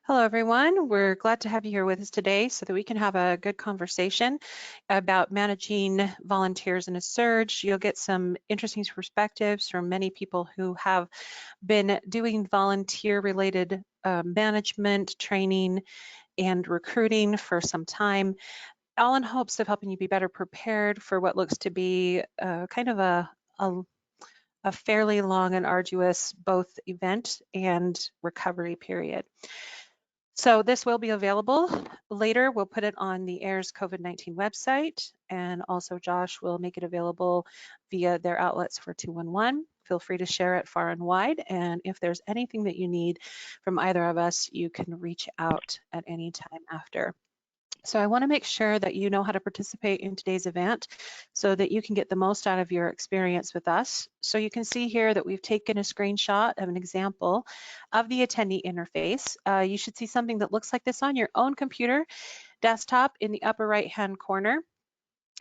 Hello, everyone. We're glad to have you here with us today so that we can have a good conversation about managing volunteers in a surge. You'll get some interesting perspectives from many people who have been doing volunteer-related management, training, and recruiting for some time, all in hopes of helping you be better prepared for what looks to be kind of a fairly long and arduous both event and recovery period. So this will be available later. We'll put it on the AIRS COVID-19 website, and also Josh will make it available via their outlets for 211. Feel free to share it far and wide, and if there's anything that you need from either of us, you can reach out at any time after. So I want to make sure that you know how to participate in today's event so that you can get the most out of your experience with us. So you can see here that we've taken a screenshot of an example of the attendee interface. You should see something that looks like this on your own computer desktop in the upper right-hand corner.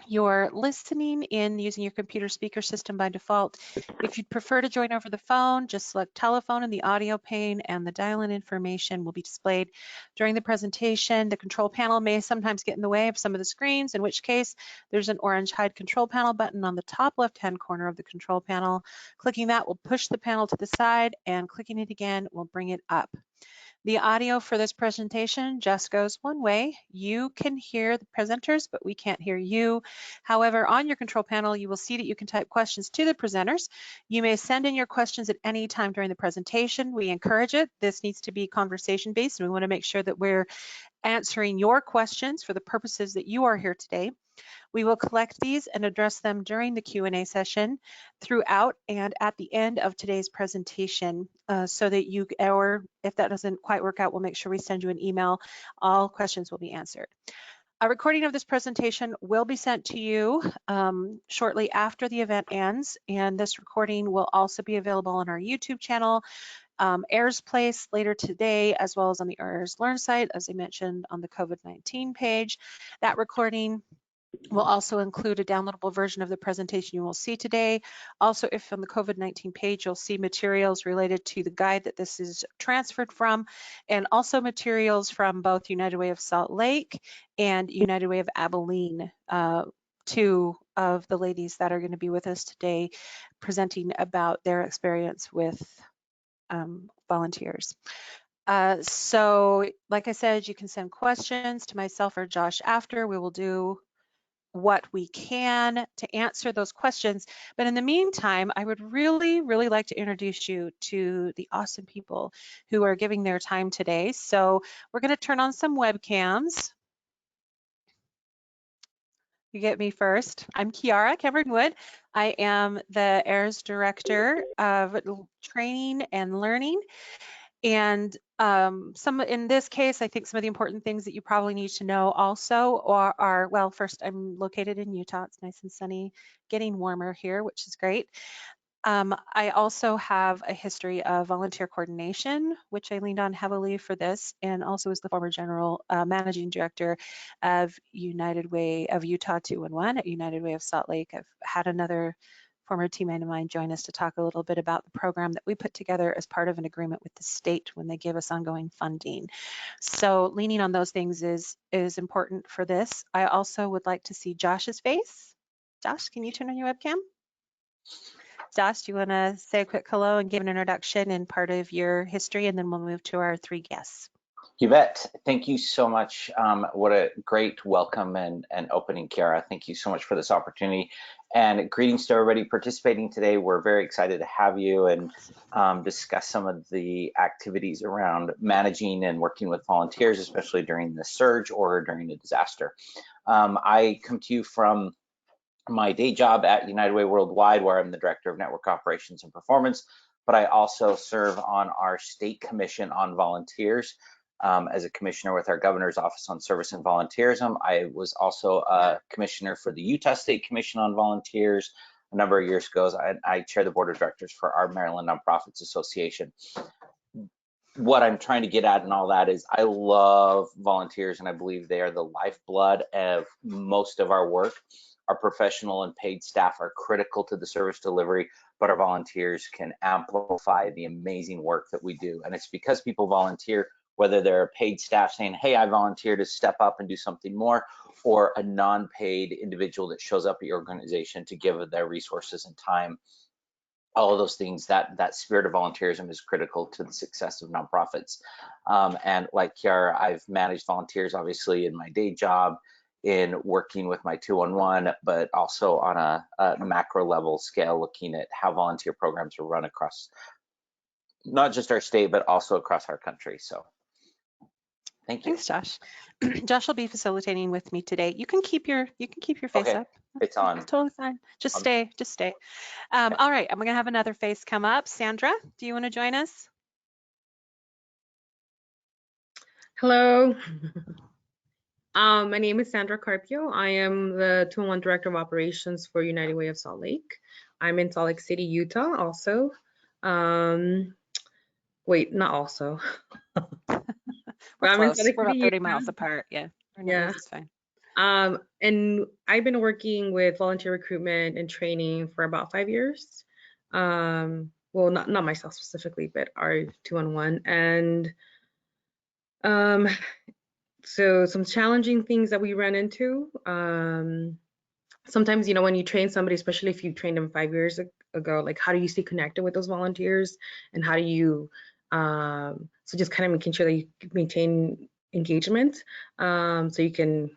You're listening in using your computer speaker system by default. If you'd prefer to join over the phone, just select telephone in the audio pane and the dial-in information will be displayed during the presentation. The control panel may sometimes get in the way of some of the screens, in which case there's an orange hide control panel button on the top left-hand corner of the control panel. Clicking that will push the panel to the side, and clicking it again will bring it up. The audio for this presentation just goes one way. You can hear the presenters, but we can't hear you. However, on your control panel, you will see that you can type questions to the presenters. You may send in your questions at any time during the presentation. We encourage it. This needs to be conversation-based, and we want to make sure that we're answering your questions for the purposes that you are here today. We will collect these and address them during the Q&A session, throughout, and at the end of today's presentation so that you, or if that doesn't quite work out, we'll make sure we send you an email. All questions will be answered. A recording of this presentation will be sent to you shortly after the event ends, and this recording will also be available on our YouTube channel, AIRS Place later today, as well as on the AIRS Learn site, as I mentioned, on the COVID-19 page. That recording will also include a downloadable version of the presentation you will see today. Also, if on the COVID-19 page, you'll see materials related to the guide that this is transferred from, and also materials from both United Way of Salt Lake and United Way of Abilene, two of the ladies that are going to be with us today presenting about their experience with volunteers. So like I said, you can send questions to myself or Josh after. We will do what we can to answer those questions. But in the meantime, I would really like to introduce you to the awesome people who are giving their time today. So we're going to turn on some webcams. You get me first. I'm Kiara Cameron Wood. I am the AIRS Director of Training and Learning. And in this case, I think some of the important things that you probably need to know also are, well, first, I'm located in Utah. It's nice and sunny, getting warmer here, which is great. I also have a history of volunteer coordination, which I leaned on heavily for this, and also as the former general managing director of United Way of Utah 211 at United Way of Salt Lake. I've had another former teammate of mine join us to talk a little bit about the program that we put together as part of an agreement with the state when they give us ongoing funding. So leaning on those things is important for this. I also would like to see Josh's face. Josh, can you turn on your webcam? Josh, do you want to say a quick hello and give an introduction and part of your history, and then we'll move to our three guests. You bet. Thank you so much. What a great welcome and opening, Kiara. Thank you so much for this opportunity. And greetings to everybody participating today. We're very excited to have you and discuss some of the activities around managing and working with volunteers, especially during the surge or during a disaster. I come to you from my day job at United Way Worldwide, where I'm the Director of Network Operations and Performance, but I also serve on our State Commission on Volunteers as a commissioner with our Governor's Office on Service and Volunteerism. I was also a commissioner for the Utah State Commission on Volunteers a number of years ago. I chair the board of directors for our Maryland Nonprofits Association. What I'm trying to get at and all that is I love volunteers, and I believe they are the lifeblood of most of our work. Our professional and paid staff are critical to the service delivery, but our volunteers can amplify the amazing work that we do. And it's because people volunteer whether they're paid staff saying, hey, I volunteer to step up and do something more, or a non-paid individual that shows up at your organization to give their resources and time. All of those things, that spirit of volunteerism is critical to the success of nonprofits. And like Kiara, I've managed volunteers obviously in my day job, in working with my 211, but also on a macro level scale, looking at how volunteer programs are run across not just our state, but also across our country. So thank you. Thanks, Josh. Josh will be facilitating with me today. You can keep your face Okay, up. it's That's on. totally fine. Just Um, stay, just stay. All right, I'm gonna have another face come up. Sandra, do you want to join us? Hello. My name is Sandra Carpio. I am the 211 Director of Operations for United Way of Salt Lake. I'm in Salt Lake City, Utah also. Wait, not also. We're I'm in Salt close. Lake We're City, about 30 Utah. miles apart. Yeah, our Yeah. network is fine. And I've been working with volunteer recruitment and training for about 5 years. Well, not myself specifically, but our 211. And so some challenging things that we ran into. Sometimes, when you train somebody, especially if you trained them 5 years ago, like how do you stay connected with those volunteers, and how do you, so just kind of making sure that you maintain engagement, so you can,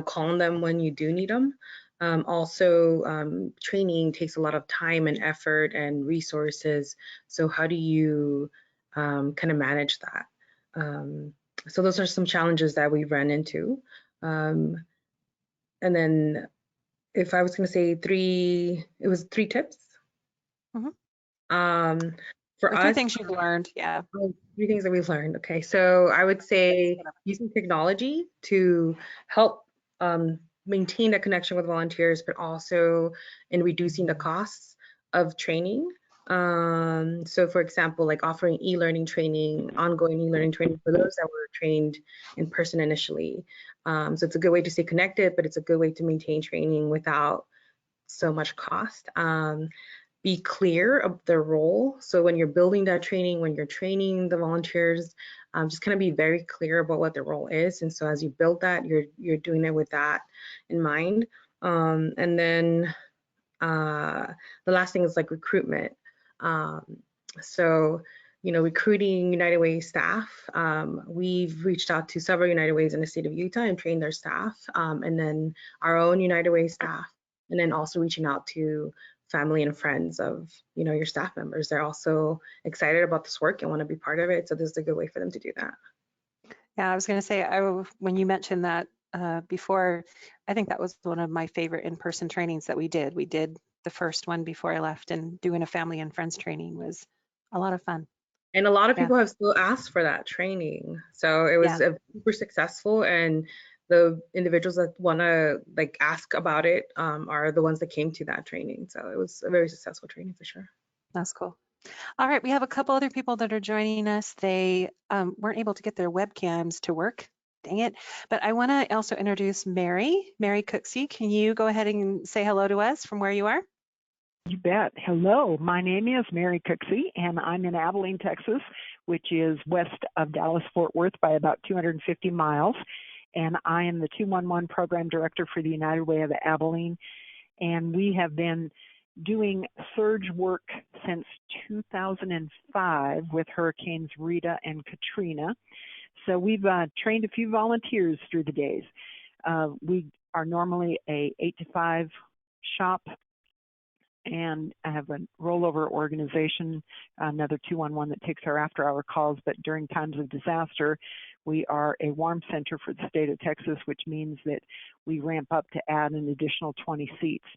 call on them when you do need them. Also, training takes a lot of time and effort and resources. So how do you kind of manage that? So those are some challenges that we ran into. And then if I was going to say it was 3 tips. Mhm. Um, for Or 3 us, things you've learned. Yeah. 3 things that we've learned. Okay, so I would say using technology to help maintain a connection with volunteers, but also in reducing the costs of training. So for example, like offering e-learning training, ongoing e-learning training for those that were trained in person initially. So it's a good way to stay connected, but it's a good way to maintain training without so much cost. Be clear of their role. So when you're building that training, when you're training the volunteers, just kind of be very clear about what their role is. And so as you build that, you're doing it with that in mind. And then the last thing is like recruitment. So recruiting United Way staff. We've reached out to several United Ways in the state of Utah and trained their staff, and then our own United Way staff, and then also reaching out to family and friends of your staff members. They're also excited about this work and want to be part of it, so this is a good way for them to do that. Yeah, I was going to say, when you mentioned that before, I think that was one of my favorite in-person trainings that we did. We did the first one before I left, and doing a family and friends training was a lot of fun. And a lot of Yeah, people have still asked for that training, so it was yeah, super successful. And the individuals that want to like ask about it are the ones that came to that training, so it was a very successful training for sure. that's cool. All right, we have a couple other people that are joining us. They weren't able to get their webcams to work. Dang it. But I want to also introduce Mary Cooksey. Can you go ahead and say hello to us from where you are? You bet. Hello, my name is Mary Cooksey, and I'm in Abilene, Texas, which is west of Dallas-Fort Worth by about 250 miles. And I am the 211 Program Director for the United Way of Abilene. And we have been doing surge work since 2005 with Hurricanes Rita and Katrina. So we've trained a few volunteers through the days. We are normally a 8 to 5 shop, and I have a rollover organization, another 211 that takes our after-hour calls. But during times of disaster, we are a warm center for the state of Texas, which means that we ramp up to add an additional 20 seats.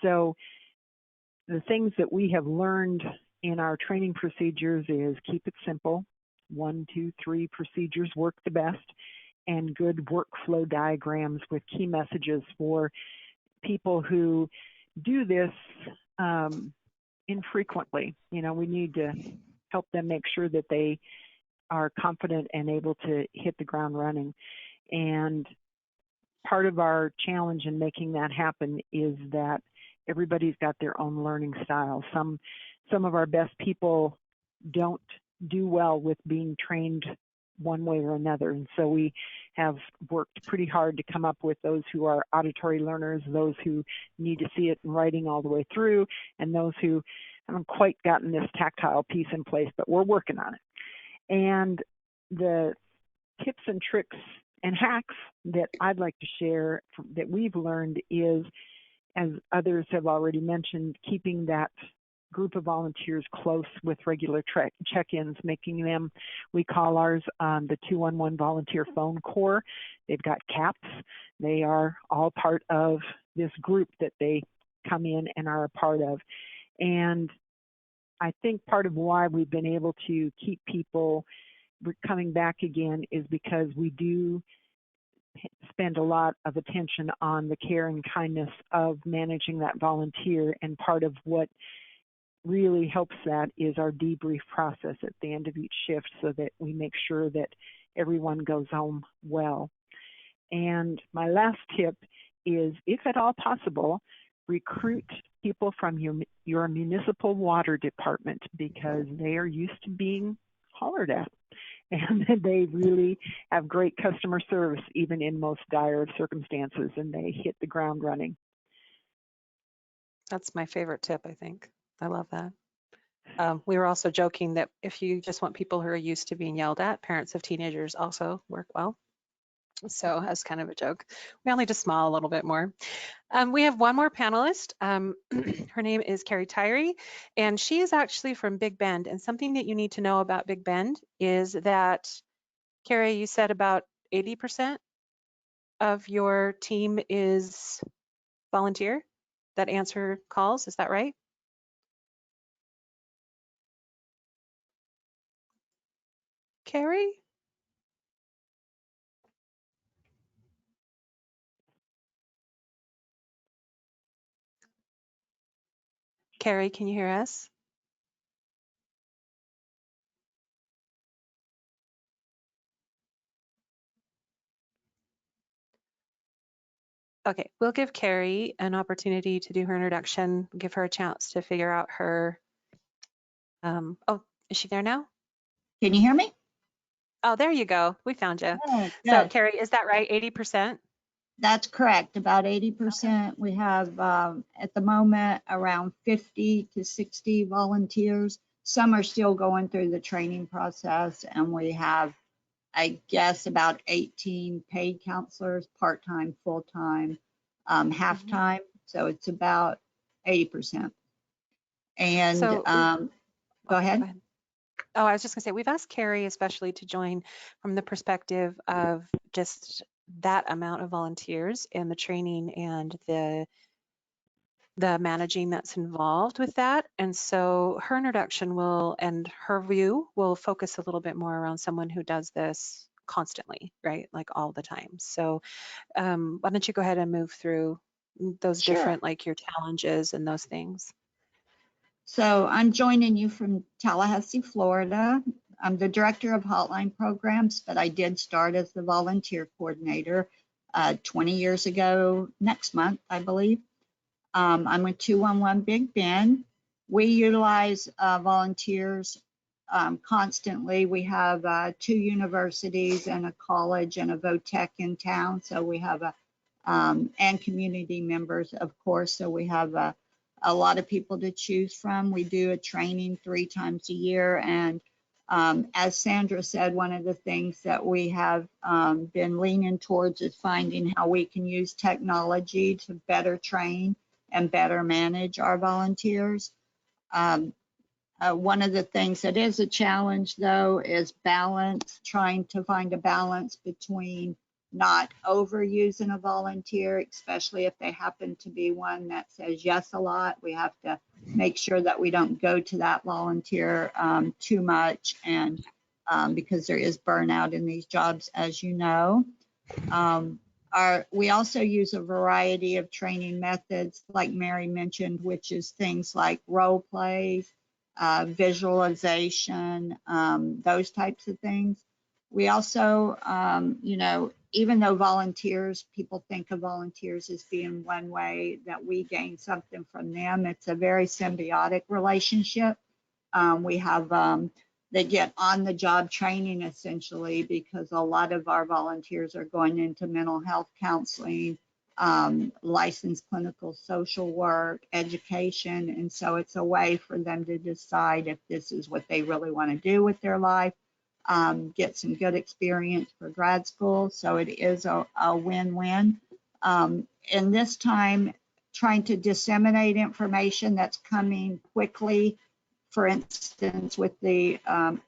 So the things that we have learned in our training procedures is keep it simple. 1, 2, 3 procedures work the best, and good workflow diagrams with key messages for people who do this infrequently. We need to help them make sure that they are confident and able to hit the ground running. And part of our challenge in making that happen is that everybody's got their own learning style. Some of our best people don't do well with being trained one way or another. And so we have worked pretty hard to come up with those who are auditory learners, those who need to see it in writing all the way through, and those who haven't quite gotten this tactile piece in place, but we're working on it. And the tips and tricks and hacks that I'd like to share that we've learned is, as others have already mentioned, keeping that group of volunteers close with regular check-ins, making them, we call ours the 211 Volunteer Phone Corps. They've got caps. They are all part of this group that they come in and are a part of. And I think part of why we've been able to keep people coming back again is because we do spend a lot of attention on the care and kindness of managing that volunteer, and part of what really helps that is our debrief process at the end of each shift, so that we make sure that everyone goes home well. And my last tip is, if at all possible, recruit people from your municipal water department, because they are used to being hollered at. And they really have great customer service, even in most dire of circumstances, and they hit the ground running. That's my favorite tip, I think. I love that. We were also joking that if you just want people who are used to being yelled at, parents of teenagers also work well. So as kind of a joke, we only just smile a little bit more. We have one more panelist. Her name is Carrie Tyree, and she is actually from Big Bend. And something that you need to know about Big Bend is that, Carrie, you said about 80% of your team is volunteer that answer calls. Is that right? Carrie? Carrie, can you hear us? Okay, we'll give Carrie an opportunity to do her introduction, give her a chance to figure out her, oh, is she there now? Can you hear me? Oh, there you go. We found you. Good, So good. Carrie, is that right? 80%? That's correct. About 80%. We have at the moment around 50 to 60 volunteers. Some are still going through the training process, and we have, I guess, about 18 paid counselors, part-time, full-time, half-time. So it's about 80%. And So, go ahead. Oh, I was just gonna say, we've asked Carrie especially to join from the perspective of just that amount of volunteers and the training and the managing that's involved with that. And so her introduction will, and her view will focus a little bit more around someone who does this constantly, right? Like all the time. So why don't you go ahead and move through those Sure. different, like your challenges and those things. So I'm joining you from Tallahassee, Florida. I'm the director of hotline programs, but I did start as the volunteer coordinator 20 years ago next month, I believe. I'm with 211 Big Bend. We utilize volunteers constantly. We have 2 universities and a college and a VOTEC in town. So we have and community members, of course. So we have a lot of people to choose from. We do a training 3 times a year. And as Sandra said, one of the things that we have been leaning towards is finding how we can use technology to better train and better manage our volunteers. One of the things that is a challenge, though, is balance, trying to find a balance between not overusing a volunteer, especially if they happen to be one that says yes a lot. We have to make sure that we don't go to that volunteer too much, and because there is burnout in these jobs, as you know. We also use a variety of training methods, like Mary mentioned, which is things like role plays, visualization, those types of things. We also, you know, even though volunteers, people think of volunteers as being one way that we gain something from them, it's a very symbiotic relationship. We have They get on the job training essentially, because a lot of our volunteers are going into mental health counseling, licensed clinical social work, education. And so it's a way for them to decide if this is what they really want to do with their life, get some good experience for grad school. So it is a win-win. And this time, trying to disseminate information that's coming quickly, for instance, with the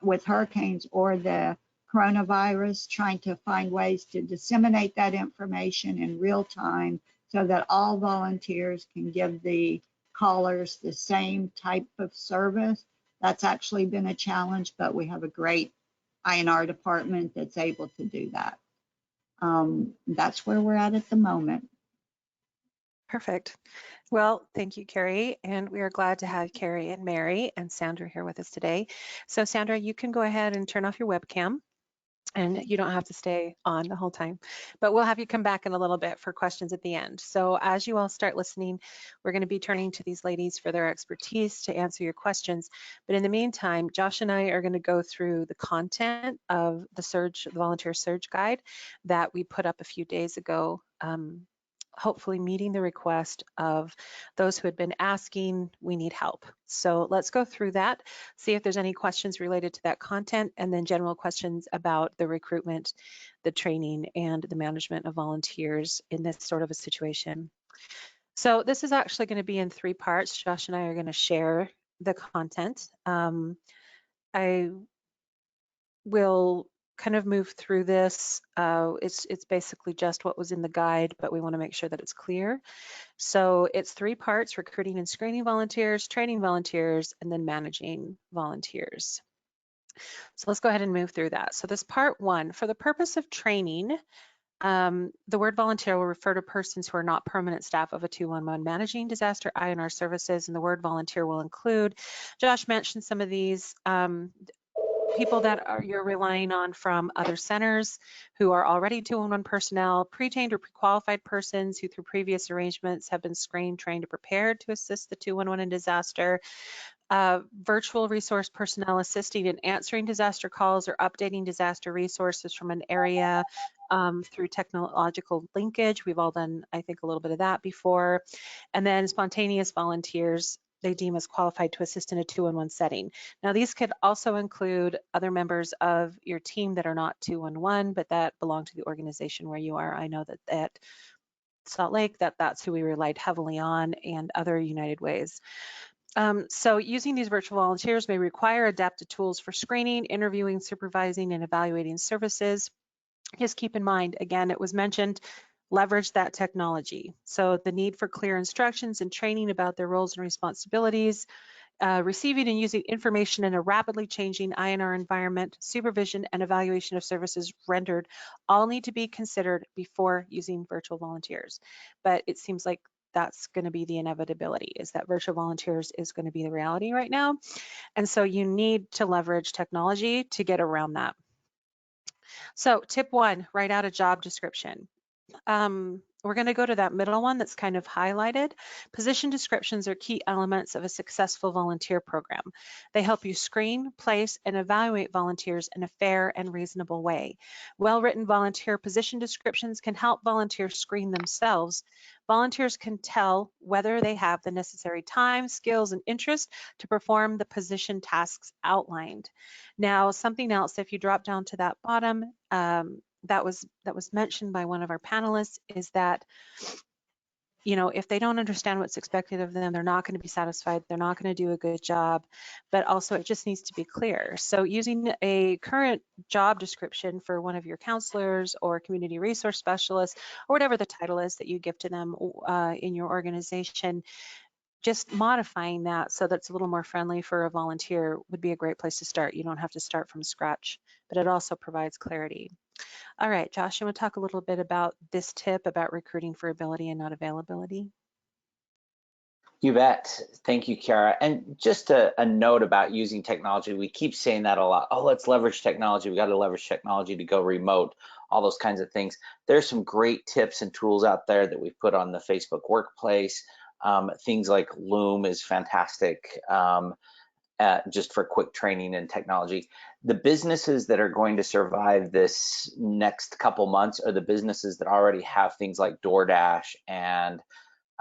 with hurricanes or the coronavirus, trying to find ways to disseminate that information in real time so that all volunteers can give the callers the same type of service. That's actually been a challenge, but we have a great INR department that's able to do that. That's where we're at the moment. Perfect. Well, thank you, Carrie. And we are glad to have Carrie and Mary and Sandra here with us today. So Sandra, you can go ahead and turn off your webcam, and you don't have to stay on the whole time, but we'll have you come back in a little bit for questions at the end. So as you all start listening, we're going to be turning to these ladies for their expertise to answer your questions. But in the meantime, Josh and I are going to go through the content of the volunteer surge guide that we put up a few days ago, hopefully meeting the request of those who had been asking, we need help. So let's go through that, see if there's any questions related to that content, and then general questions about the recruitment, the training, and the management of volunteers in this sort of a situation. So this is actually going to be in 3 parts. Josh and I are going to share the content. I will kind of move through this. It's basically just what was in the guide, but we want to make sure that it's clear. So it's 3 parts: recruiting and screening volunteers, training volunteers, and then managing volunteers. So let's go ahead and move through that. So this part 1, for the purpose of training, the word volunteer will refer to persons who are not permanent staff of a 211 managing disaster INR services, and the word volunteer will include, Josh mentioned some of these, people that you're relying on from other centers who are already 211 personnel, pre-trained or pre-qualified persons who through previous arrangements have been screened, trained, or prepared to assist the 211 in disaster, virtual resource personnel assisting in answering disaster calls or updating disaster resources from an area through technological linkage. We've all done, I think, a little bit of that before. And then spontaneous volunteers they deem as qualified to assist in a 211 setting. Now, these could also include other members of your team that are not 211, but that belong to the organization where you are. I know that at Salt Lake, that's who we relied heavily on, and other United Ways. So using these virtual volunteers may require adapted tools for screening, interviewing, supervising, and evaluating services. Just keep in mind, again, it was mentioned, leverage that technology. So the need for clear instructions and training about their roles and responsibilities, receiving and using information in a rapidly changing INR environment, supervision and evaluation of services rendered all need to be considered before using virtual volunteers. But it seems like that's going to be the inevitability, is that virtual volunteers is going to be the reality right now. And so you need to leverage technology to get around that. So tip 1, write out a job description. We're going to go to that middle one that's kind of highlighted. Position descriptions are key elements of a successful volunteer program. They help you screen, place, and evaluate volunteers in a fair and reasonable way. Well-written volunteer position descriptions can help volunteers screen themselves. Volunteers can tell whether they have the necessary time, skills, and interest to perform the position tasks outlined. Now, something else, if you drop down to that bottom, that was mentioned by one of our panelists, is that, you know, if they don't understand what's expected of them, they're not going to be satisfied, they're not going to do a good job, but also it just needs to be clear. So using a current job description for one of your counselors or community resource specialists, or whatever the title is that you give to them in your organization, just modifying that so that it's a little more friendly for a volunteer would be a great place to start. You don't have to start from scratch, but it also provides clarity. All right, Josh, you want to talk a little bit about this tip about recruiting for ability and not availability? You bet. Thank you, Kara. And just a note about using technology. We keep saying that a lot. Oh, let's leverage technology. We got to leverage technology to go remote, all those kinds of things. There's some great tips and tools out there that we've put on the Facebook Workplace. Things like Loom is fantastic. just for quick training and technology. The businesses that are going to survive this next couple months are the businesses that already have things like DoorDash and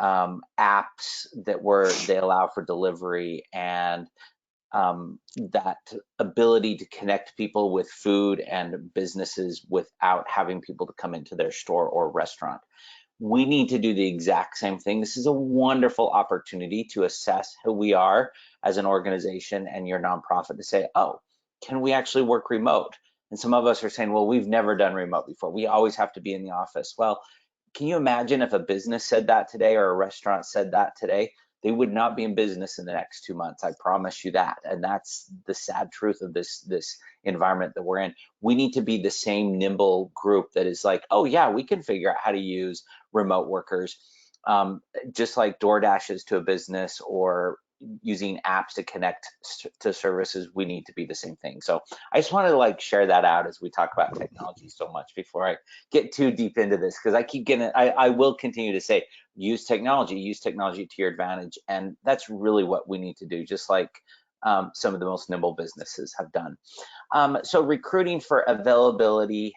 apps they allow for delivery, and that ability to connect people with food and businesses without having people to come into their store or restaurant. We need to do the exact same thing. This is a wonderful opportunity to assess who we are as an organization and your nonprofit, to say, oh, can we actually work remote? And some of us are saying, well, we've never done remote before. We always have to be in the office. Well, can you imagine if a business said that today, or a restaurant said that today? They would not be in business in the next 2 months. I promise you that. And that's the sad truth of this environment that we're in. We need to be the same nimble group that is like, oh yeah, we can figure out how to use remote workers, just like DoorDash is to a business, or using apps to connect to services. We need to be the same thing. So I just wanted to like share that out as we talk about technology so much before I get too deep into this, because I keep getting, I will continue to say, use technology to your advantage. And that's really what we need to do, just like some of the most nimble businesses have done. So recruiting for availability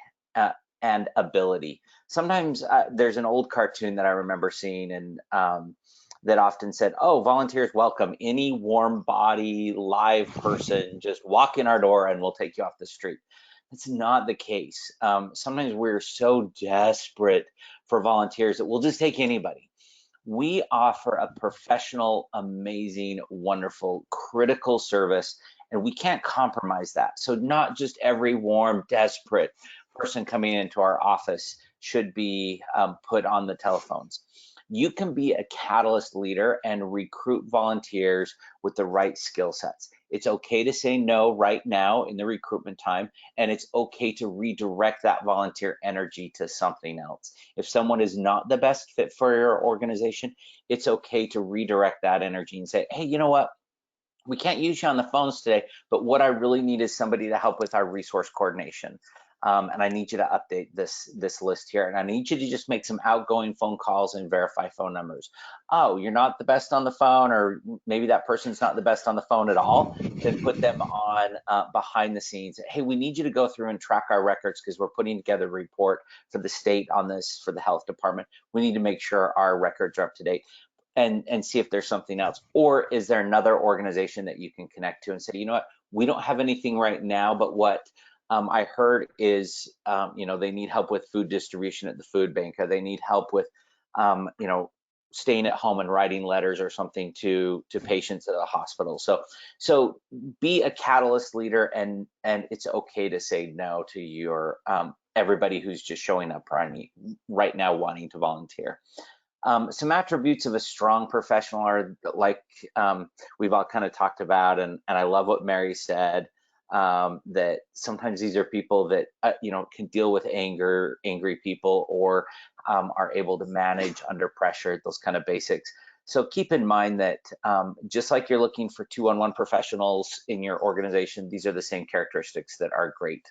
and ability. Sometimes there's an old cartoon that I remember seeing, and that often said, oh, volunteers welcome any warm body, live person, just walk in our door and we'll take you off the street. That's not the case. Sometimes we're so desperate for volunteers that we'll just take anybody. We offer a professional, amazing, wonderful, critical service, and we can't compromise that. So not just every warm, desperate person coming into our office should be put on the telephones. You can be a catalyst leader and recruit volunteers with the right skill sets. It's okay to say no right now in the recruitment time, and it's okay to redirect that volunteer energy to something else. If someone is not the best fit for your organization, it's okay to redirect that energy and say, hey, you know what? We can't use you on the phones today, but what I really need is somebody to help with our resource coordination. And I need you to update this list here. And I need you to just make some outgoing phone calls and verify phone numbers. Oh, you're not the best on the phone, or maybe that person's not the best on the phone at all, then put them on behind the scenes. Hey, we need you to go through and track our records, because we're putting together a report for the state on this for the health department. We need to make sure our records are up to date. And see if there's something else. Or is there another organization that you can connect to and say, you know what, we don't have anything right now, but what I heard is, they need help with food distribution at the food bank, or they need help with, staying at home and writing letters or something to patients at a hospital. So be a catalyst leader, and it's okay to say no to your everybody who's just showing up right now wanting to volunteer. Some attributes of a strong professional are like we've all kind of talked about, and I love what Mary said, that sometimes these are people that can deal with angry people, or are able to manage under pressure, those kind of basics. So keep in mind that just like you're looking for 2-on-1 professionals in your organization, these are the same characteristics that are great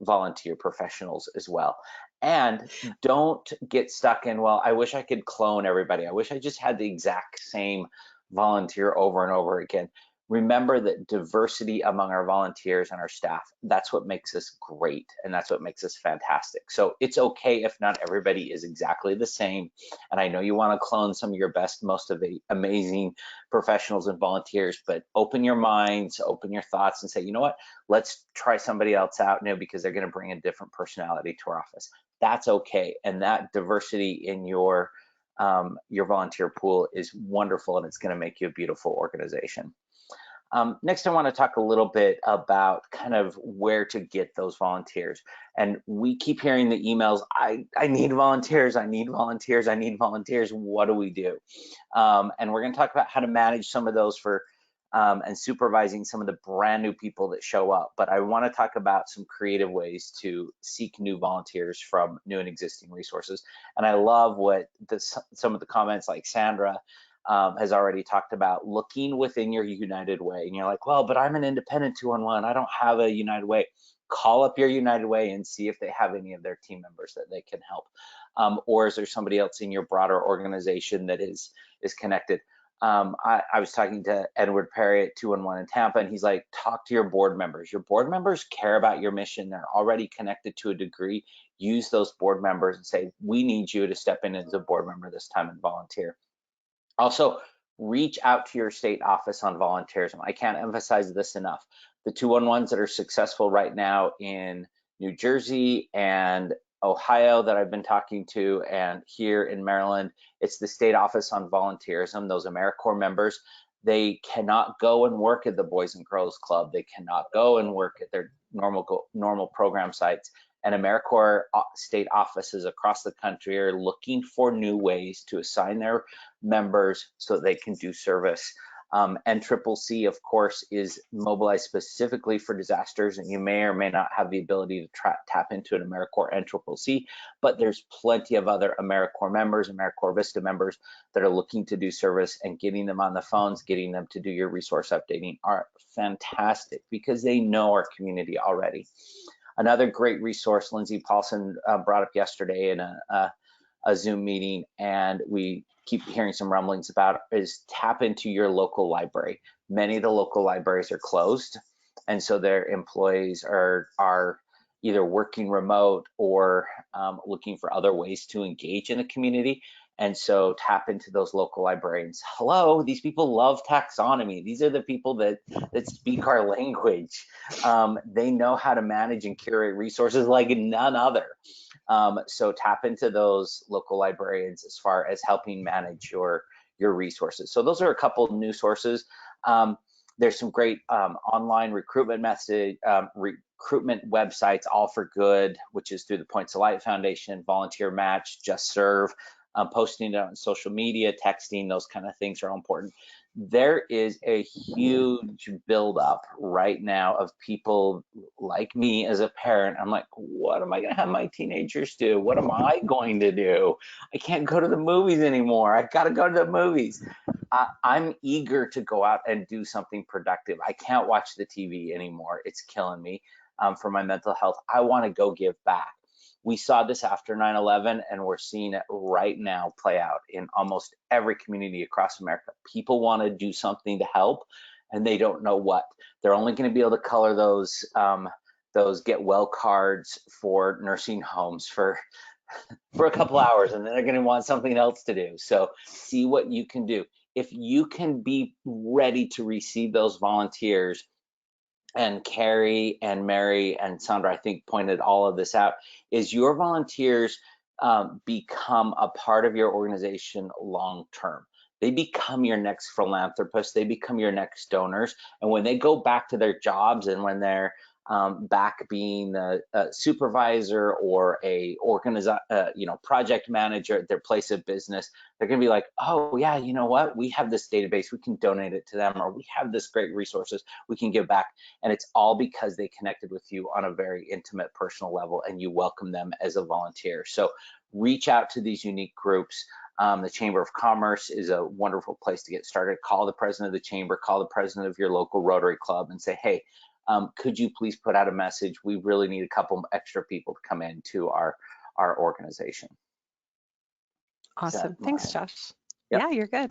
volunteer professionals as well. And don't get stuck in, well, I wish I could clone everybody. I wish I just had the exact same volunteer over and over again. Remember that diversity among our volunteers and our staff, that's what makes us great, and that's what makes us fantastic. So it's okay if not everybody is exactly the same. And I know you want to clone some of your best, most of the amazing professionals and volunteers, but open your minds, open your thoughts, and say, you know what, let's try somebody else out now, because they're going to bring a different personality to our office. That's okay. And that diversity in your volunteer pool is wonderful, and it's going to make you a beautiful organization. Next, I want to talk a little bit about kind of where to get those volunteers. And we keep hearing the emails, I need volunteers, I need volunteers, I need volunteers. What do we do? And we're going to talk about how to manage some of those for and supervising some of the brand new people that show up. But I want to talk about some creative ways to seek new volunteers from new and existing resources. And I love what some of the comments, like Sandra has already talked about, looking within your United Way. And you're like, well, but I'm an independent 2-on-1. I don't have a United Way. Call up your United Way and see if they have any of their team members that they can help. Or is there somebody else in your broader organization that is connected? I was talking to Edward Perry at 211 in Tampa, and he's like, talk to your board members. Your board members care about your mission. They're already connected to a degree. Use those board members and say, we need you to step in as a board member this time and volunteer. Also, reach out to your state office on volunteerism. I can't emphasize this enough. The 211s that are successful right now in New Jersey and Ohio that I've been talking to, and here in Maryland, it's the state office on volunteerism, those AmeriCorps members. They cannot go and work at the Boys and Girls Club. They cannot go and work at their normal program sites. And AmeriCorps state offices across the country are looking for new ways to assign their members so that they can do service. NCCC, of course, is mobilized specifically for disasters, and you may or may not have the ability to tap into an AmeriCorps NCCC, but there's plenty of other AmeriCorps members, AmeriCorps Vista members that are looking to do service, and getting them on the phones, getting them to do your resource updating are fantastic because they know our community already. Another great resource Lindsay Paulson brought up yesterday in a Zoom meeting, and we keep hearing some rumblings about, is tap into your local library. Many of the local libraries are closed, and so their employees are either working remote or looking for other ways to engage in the community. And so tap into those local librarians. Hello, these people love taxonomy. These are the people that speak our language. They know how to manage and curate resources like none other. So tap into those local librarians as far as helping manage your resources. So those are a couple of new sources. There's some great online recruitment recruitment websites, All for Good, which is through the Points of Light Foundation, Volunteer Match, Just Serve. Posting it on social media, texting, those kind of things are all important. There is a huge buildup right now of people like me as a parent. I'm like, what am I going to have my teenagers do? What am I going to do? I can't go to the movies anymore. I've got to go to the movies. I'm eager to go out and do something productive. I can't watch the TV anymore. It's killing me for my mental health. I want to go give back. We saw this after 9/11, and we're seeing it right now play out in almost every community across America. People want to do something to help, and they don't know what. They're only going to be able to color those get well cards for nursing homes for a couple hours, and then they're going to want something else to do. So see what you can do. If you can be ready to receive those volunteers, and Carrie and Mary and Sandra, I think, pointed all of this out, is your volunteers become a part of your organization long-term. They become your next philanthropists, they become your next donors, and when they go back to their jobs and when they're back being a supervisor or a project manager at their place of business, they're going to be like, oh yeah, you know what, we have this database, we can donate it to them, or we have this great resources, we can give back. And it's all because they connected with you on a very intimate, personal level, and you welcome them as a volunteer. So reach out to these unique groups. The Chamber of Commerce is a wonderful place to get started. Call the president of the chamber, call the president of your local Rotary Club and say, hey, could you please put out a message? We really need a couple extra people to come into our organization. Awesome. Thanks, Josh. Yep. Yeah, you're good.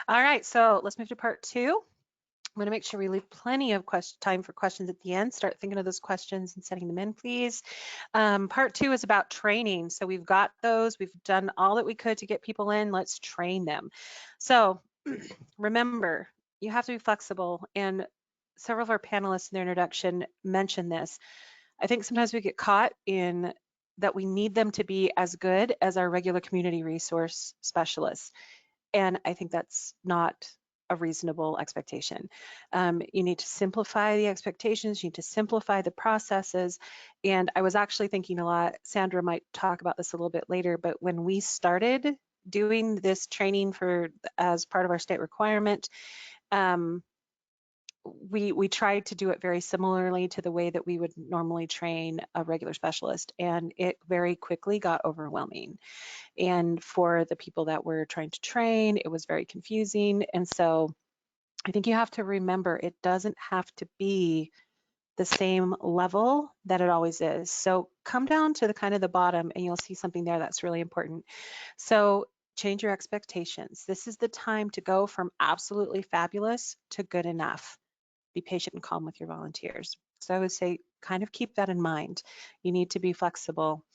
All right, so let's move to part 2. I'm going to make sure we leave plenty of time for questions at the end. Start thinking of those questions and setting them in, please. Part 2 is about training. So we've got those. We've done all that we could to get people in. Let's train them. So remember, you have to be flexible. And several of our panelists in their introduction mentioned this. I think sometimes we get caught in that we need them to be as good as our regular community resource specialists. And I think that's not a reasonable expectation. You need to simplify the expectations, you need to simplify the processes. And I was actually thinking a lot, Sandra might talk about this a little bit later, but when we started doing this training as part of our state requirement, we tried to do it very similarly to the way that we would normally train a regular specialist, and it very quickly got overwhelming. And for the people that we're trying to train, it was very confusing. And so I think you have to remember, it doesn't have to be the same level that it always is. So come down to the kind of the bottom and you'll see something there that's really important. So change your expectations. This is the time to go from absolutely fabulous to good enough. Be patient and calm with your volunteers. So I would say kind of keep that in mind. You need to be flexible.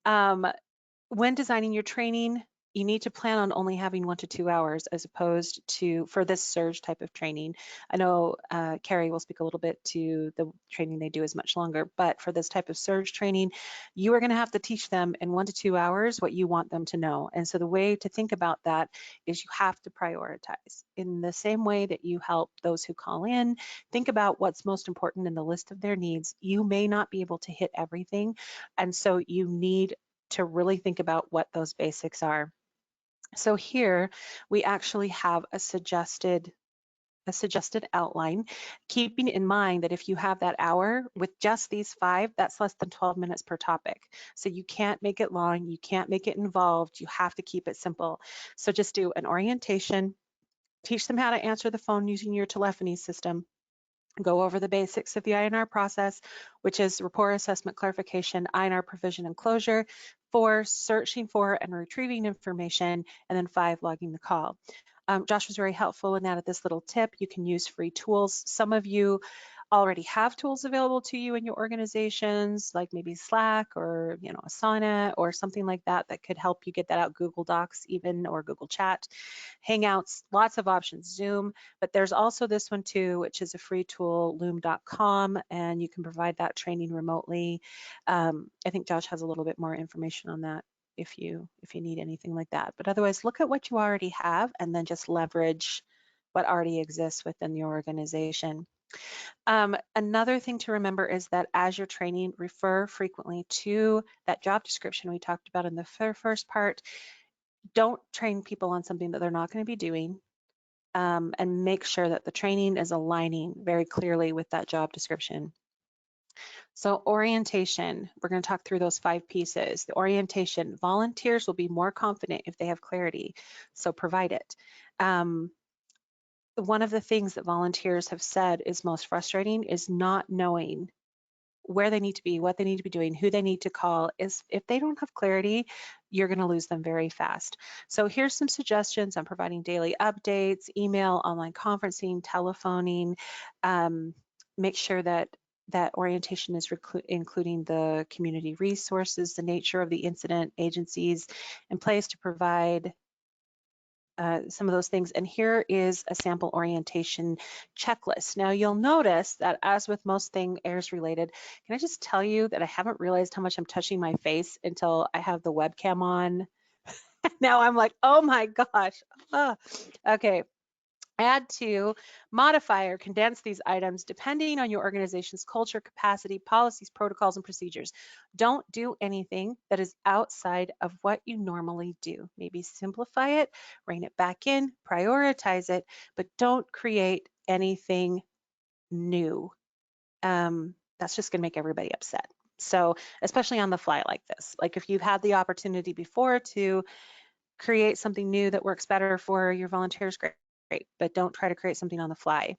When designing your training, you need to plan on only having 1 to 2 hours as opposed to for this surge type of training. I know Carrie will speak a little bit to the training they do is much longer, but for this type of surge training, you are going to have to teach them in 1 to 2 hours what you want them to know. And so the way to think about that is you have to prioritize. In the same way that you help those who call in, think about what's most important in the list of their needs. You may not be able to hit everything, and so you need to really think about what those basics are. So here we actually have a suggested outline, keeping in mind that if you have that hour with just these 5, that's less than 12 minutes per topic. So you can't make it long, you can't make it involved, you have to keep it simple. So just do an orientation, teach them how to answer the phone using your telephony system, go over the basics of the INR process, which is rapport assessment clarification, INR provision and closure, 4, searching for and retrieving information, and then 5, logging the call. Josh was very helpful in that at this little tip. You can use free tools. Some of you already have tools available to you in your organizations, like maybe Slack or Asana or something like that that could help you get that out. Google Docs even, or Google Chat, Hangouts, lots of options, Zoom. But there's also this one too, which is a free tool, loom.com, and you can provide that training remotely. I think Josh has a little bit more information on that if you need anything like that. But otherwise, look at what you already have and then just leverage what already exists within your organization. Another thing to remember is that as you're training, refer frequently to that job description we talked about in the first part. Don't train people on something that they're not going to be doing, and make sure that the training is aligning very clearly with that job description. So orientation, we're going to talk through those 5 pieces. The orientation, volunteers will be more confident if they have clarity, so provide it. One of the things that volunteers have said is most frustrating is not knowing where they need to be, what they need to be doing, who they need to call. Is if they don't have clarity, you're going to lose them very fast. So here's some suggestions on providing daily updates, email, online conferencing, telephoning. Make sure that orientation is including the community resources, the nature of the incident, agencies in place to provide some of those things. And here is a sample orientation checklist. Now you'll notice that as with most thing AIRS related, can I just tell you that I haven't realized how much I'm touching my face until I have the webcam on. Now I'm like, oh my gosh. Okay. Add to, modify, or condense these items depending on your organization's culture, capacity, policies, protocols, and procedures. Don't do anything that is outside of what you normally do. Maybe simplify it, rein it back in, prioritize it, but don't create anything new. That's just going to make everybody upset. So, especially on the fly like this, like if you've had the opportunity before to create something new that works better for your volunteers, great, but don't try to create something on the fly.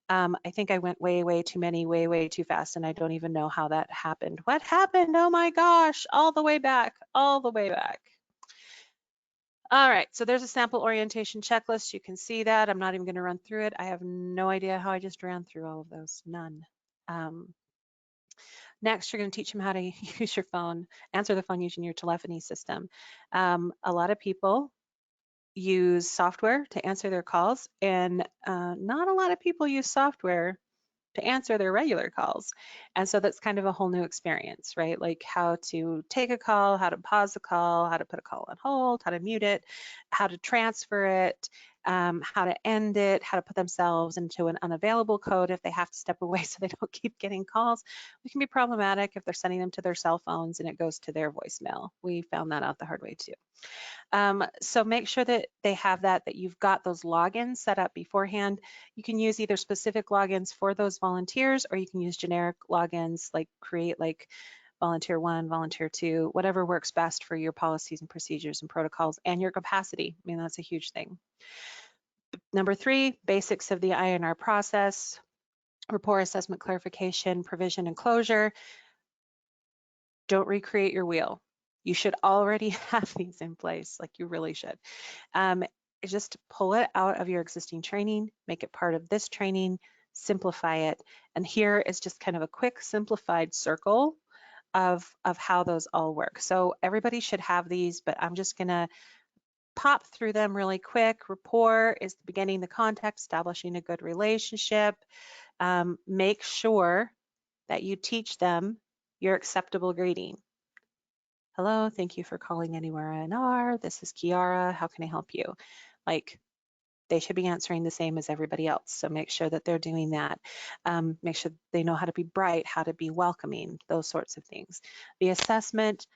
I think I went way too many, way too fast, and I don't even know how that happened. What happened? Oh my gosh, all the way back. All right, so there's a sample orientation checklist. You can see that. I'm not even going to run through it. I have no idea how I just ran through all of those, none. Next, you're going to teach them how to use your phone, answer the phone using your telephony system. A lot of people use software to answer their calls, and not a lot of people use software to answer their regular calls. And so that's kind of a whole new experience, right? Like how to take a call, how to pause the call, how to put a call on hold, how to mute it, how to transfer it, how to end it, how to put themselves into an unavailable code if they have to step away so they don't keep getting calls. It can be problematic if they're sending them to their cell phones and it goes to their voicemail. We found that out the hard way too. So make sure that they have that you've got those logins set up beforehand. You can use either specific logins for those volunteers, or you can use generic logins, like create like volunteer 1, volunteer 2, whatever works best for your policies and procedures and protocols and your capacity. I mean, that's a huge thing. Number 3, basics of the INR process, rapport assessment clarification, provision and closure. Don't recreate your wheel. You should already have these in place, like you really should. Just pull it out of your existing training, make it part of this training, simplify it. And here is just kind of a quick simplified circle of how those all work. So everybody should have these, but I'm just gonna pop through them really quick. Rapport is the beginning, the contact, establishing a good relationship. Make sure that you teach them your acceptable greeting. Hello, thank you for calling Anywhere INR. This is Kiara. How can I help you? Like, they should be answering the same as everybody else. So make sure that they're doing that. Make sure they know how to be bright, how to be welcoming, those sorts of things. The assessment,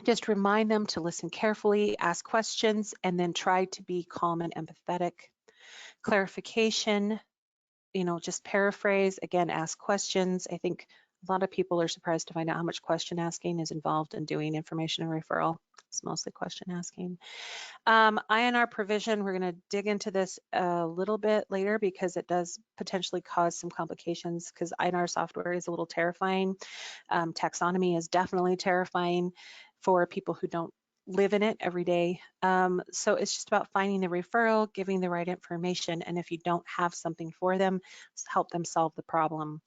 just remind them to listen carefully, ask questions, and then try to be calm and empathetic. Clarification, just paraphrase, again, ask questions. I think a lot of people are surprised to find out how much question asking is involved in doing information and referral. It's mostly question asking. INR provision, we're going to dig into this a little bit later because it does potentially cause some complications because INR software is a little terrifying. Taxonomy is definitely terrifying for people who don't live in it every day. So it's just about finding the referral, giving the right information, and if you don't have something for them, help them solve the problem.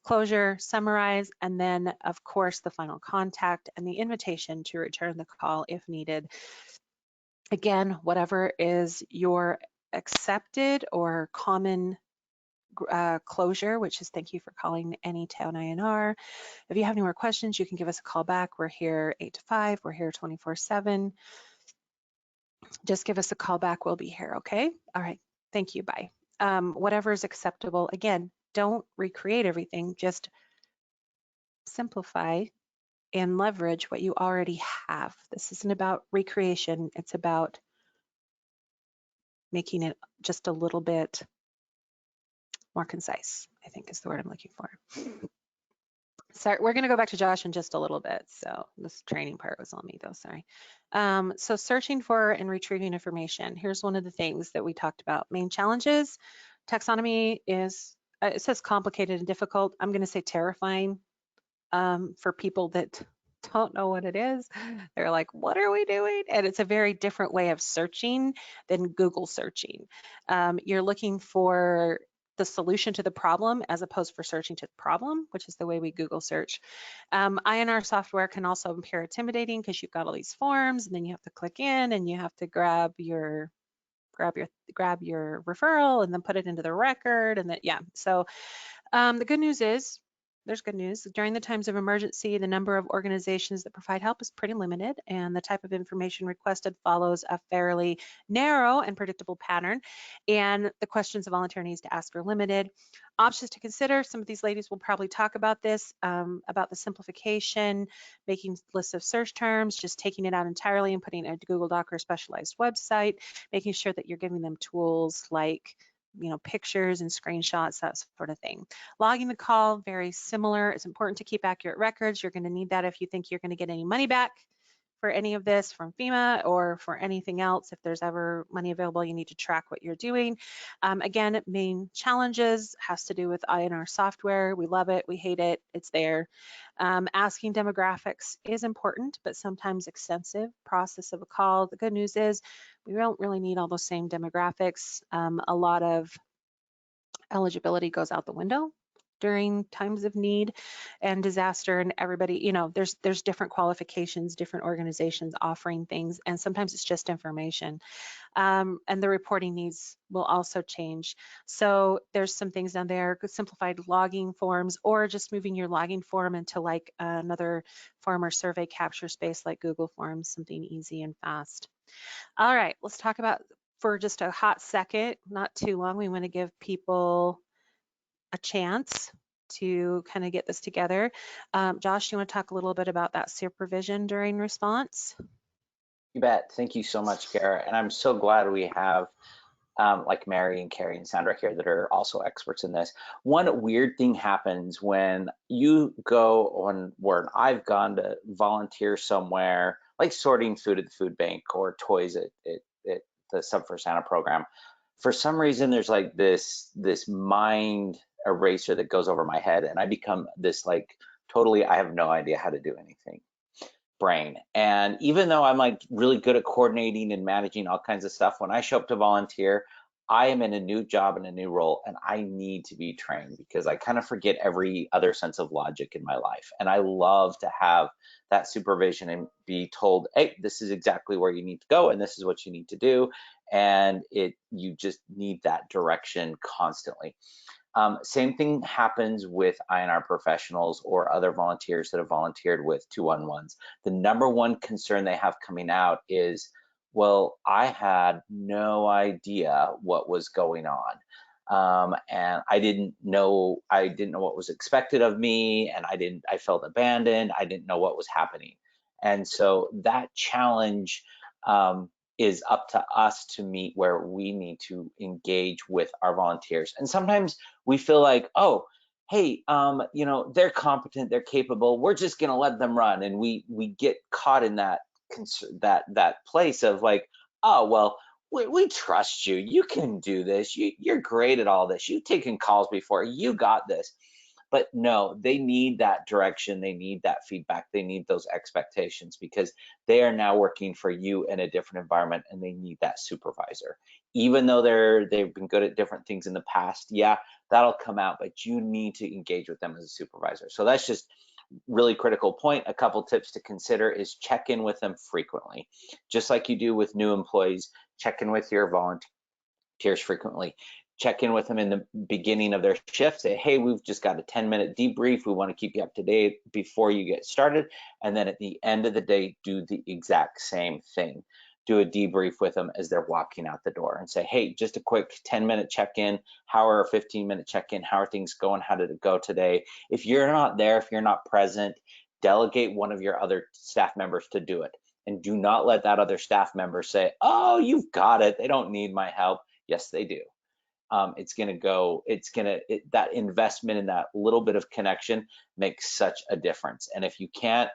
Closure, summarize, and then of course the final contact and the invitation to return the call if needed. Again, whatever is your accepted or common closure, which is thank you for calling Anytown INR. If you have any more questions, you can give us a call back. We're here 8 to 5. We're here 24/7. Just give us a call back. We'll be here, okay? All right. Thank you. Bye. Whatever is acceptable. Again, don't recreate everything. Just simplify and leverage what you already have. This isn't about recreation. It's about making it just a little bit more concise, I think is the word I'm looking for. Sorry, we're going to go back to Josh in just a little bit. So this training part was on me though, sorry. So searching for and retrieving information. Here's one of the things that we talked about. Main challenges, taxonomy is, it says complicated and difficult. I'm going to say terrifying for people that don't know what it is. They're like, what are we doing? And it's a very different way of searching than Google searching. You're looking for the solution to the problem as opposed for searching to the problem, which is the way we Google search. INR software can also appear intimidating because you've got all these forms and then you have to click in and you have to grab your referral and then put it into the record and then, yeah. So the good news is, there's good news. During the times of emergency, the number of organizations that provide help is pretty limited, and the type of information requested follows a fairly narrow and predictable pattern, and the questions a volunteer needs to ask are limited. Options to consider, some of these ladies will probably talk about this, about the simplification, making lists of search terms, just taking it out entirely and putting it in a Google Doc or a specialized website, making sure that you're giving them tools like pictures and screenshots, that sort of thing. Logging the call, very similar. It's important to keep accurate records. You're going to need that if you think you're going to get any money back for any of this from FEMA or for anything else. If there's ever money available, you need to track what you're doing. Again, main challenges has to do with INR software. We love it, we hate it, it's there. Asking demographics is important, but sometimes extensive process of a call. The good news is we don't really need all those same demographics. A lot of eligibility goes out the window during times of need and disaster, and everybody, there's different qualifications, different organizations offering things, and sometimes it's just information. And the reporting needs will also change. So there's some things down there, simplified logging forms, or just moving your logging form into like another form or survey capture space like Google Forms, something easy and fast. All right, let's talk about, for just a hot second, not too long, we want to give people a chance to kind of get this together. Josh, you want to talk a little bit about that supervision during response? You bet. Thank you so much, Kara. And I'm so glad we have like Mary and Carrie and Sandra here that are also experts in this. One weird thing happens when you go on where I've gone to volunteer somewhere, like sorting food at the food bank or toys at the Sub for Santa program. For some reason, there's like this mind eraser that goes over my head, and I become this like totally, I have no idea how to do anything. brain. And even though I'm like really good at coordinating and managing all kinds of stuff, when I show up to volunteer, I am in a new job and a new role, and I need to be trained because I kind of forget every other sense of logic in my life. And I love to have that supervision and be told, hey, this is exactly where you need to go and this is what you need to do. And you just need that direction constantly. Same thing happens with INR professionals or other volunteers that have volunteered with 211s. The number one concern they have coming out is, well, I had no idea what was going on. And I didn't know what was expected of me, and I felt abandoned. I didn't know what was happening. And so that challenge is up to us to meet where we need to engage with our volunteers. And sometimes we feel like, oh, hey, they're competent, they're capable, we're just gonna let them run. And we get caught in that place of like, oh, well, we trust you, you can do this, you're great at all this, you've taken calls before, you got this. But no, they need that direction, they need that feedback, they need those expectations, because they are now working for you in a different environment and they need that supervisor. Even though they've been good at different things in the past, yeah, that'll come out, but you need to engage with them as a supervisor. So that's just really critical point. A couple tips to consider is check in with them frequently. Just like you do with new employees, check in with your volunteers frequently. Check in with them in the beginning of their shift. Say, hey, we've just got a 10-minute debrief. We want to keep you up to date before you get started. And then at the end of the day, do the exact same thing. Do a debrief with them as they're walking out the door and say, hey, just a quick 10-minute check-in. How are a 15-minute check-in? How are things going? How did it go today? If you're not there, if you're not present, delegate one of your other staff members to do it. And do not let that other staff member say, oh, you've got it, they don't need my help. Yes, they do. That investment in that little bit of connection makes such a difference. And if you can't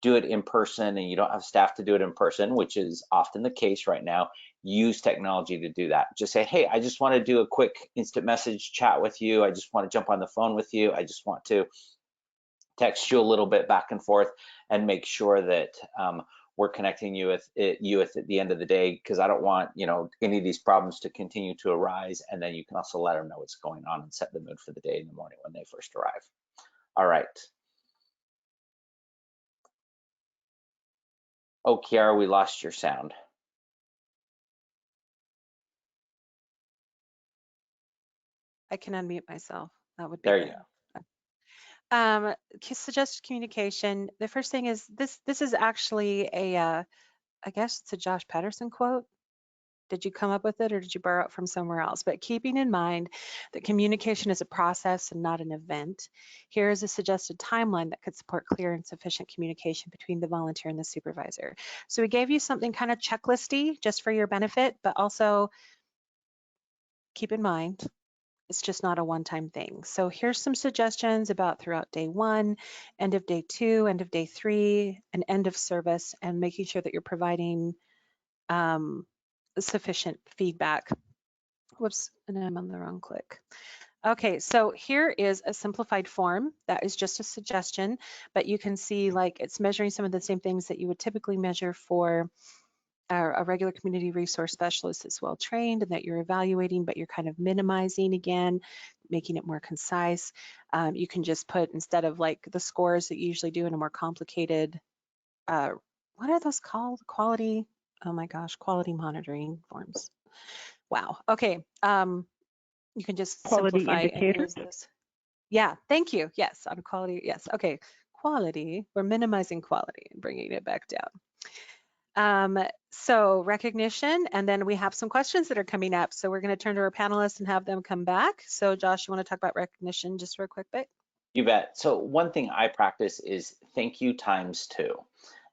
do it in person and you don't have staff to do it in person, which is often the case right now, use technology to do that. Just say, hey, I just want to do a quick instant message chat with you. I just want to jump on the phone with you. I just want to text you a little bit back and forth, and make sure that we're connecting you at the end of the day, because I don't want any of these problems to continue to arise. And then you can also let them know what's going on and set the mood for the day in the morning when they first arrive. All right. Oh, Kiara, we lost your sound. I can unmute myself. That would be There good. you go. Suggested communication. The first thing is this is actually I guess it's a Josh Patterson quote. Did you come up with it or did you borrow it from somewhere else? But keeping in mind that communication is a process and not an event, here is a suggested timeline that could support clear and sufficient communication between the volunteer and the supervisor. So we gave you something kind of checklisty just for your benefit, but also keep in mind it's just not a one-time thing. So here's some suggestions about throughout day 1, end of day 2, end of day 3, and end of service, and making sure that you're providing sufficient feedback. Whoops, and I'm on the wrong click. Okay, so here is a simplified form that is just a suggestion, but you can see like it's measuring some of the same things that you would typically measure for a regular community resource specialist that's well trained and that you're evaluating, but you're kind of minimizing again, making it more concise. You can just put, instead of like the scores that you usually do in a more complicated, what are those called? Quality, oh my gosh, quality monitoring forms. Wow, okay. You can just Quality simplify and indicator. use this. Yeah, thank you. Yes, on quality, yes. Okay, quality, we're minimizing quality and bringing it back down. So recognition, and then we have some questions that are coming up. So we're going to turn to our panelists and have them come back. So Josh, you want to talk about recognition just for a quick bit? You bet. So one thing I practice is thank you ×2.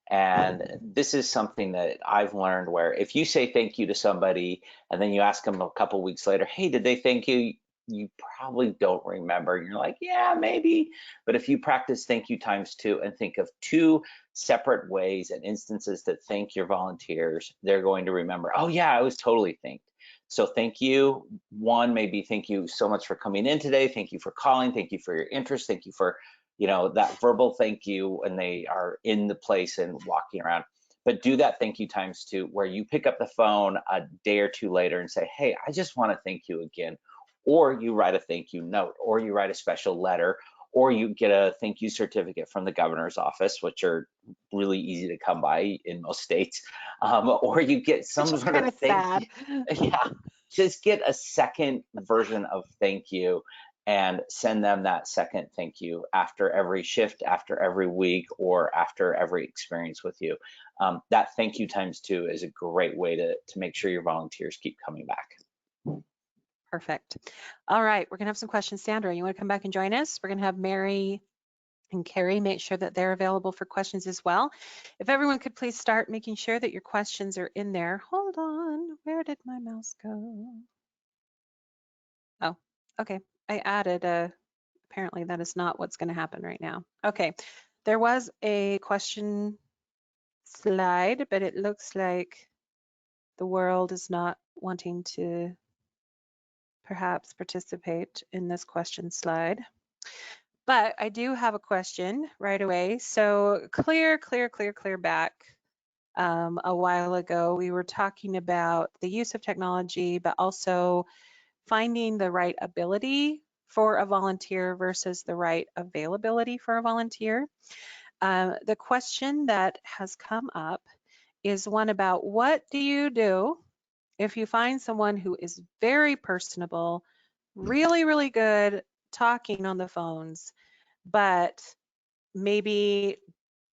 And this is something that I've learned, where if you say thank you to somebody and then you ask them a couple weeks later, hey, did they thank you? You probably don't remember. You're like, yeah, maybe. But if you practice thank you ×2 and think of 2 separate ways and instances to thank your volunteers, they're going to remember, oh yeah, I was totally thanked. So thank you. 1, maybe thank you so much for coming in today. Thank you for calling. Thank you for your interest. Thank you for you know, that verbal thank you when they are in the place and walking around. But do that thank you times 2, where you pick up the phone a day or 2 later and say, hey, I just want to thank you again. Or you write a thank you note, or you write a special letter, or you get a thank you certificate from the governor's office, which are really easy to come by in most states. Or you get some Which is sort kind of of thank sad. you. Yeah, just get a second version of thank you and send them that second thank you after every shift, after every week, or after every experience with you. That thank you times 2 is a great way to make sure your volunteers keep coming back. Perfect. All right, we're gonna have some questions. Sandra, you wanna come back and join us? We're gonna have Mary and Carrie make sure that they're available for questions as well. If everyone could please start making sure that your questions are in there. Hold on, where did my mouse go? Oh, okay, I added apparently that is not what's gonna happen right now. Okay, there was a question slide, but it looks like the world is not wanting to perhaps participate in this question slide. But I do have a question right away. So clear back a while ago, we were talking about the use of technology, but also finding the right ability for a volunteer versus the right availability for a volunteer. The question that has come up is one about what do you do if you find someone who is very personable, really good talking on the phones, but maybe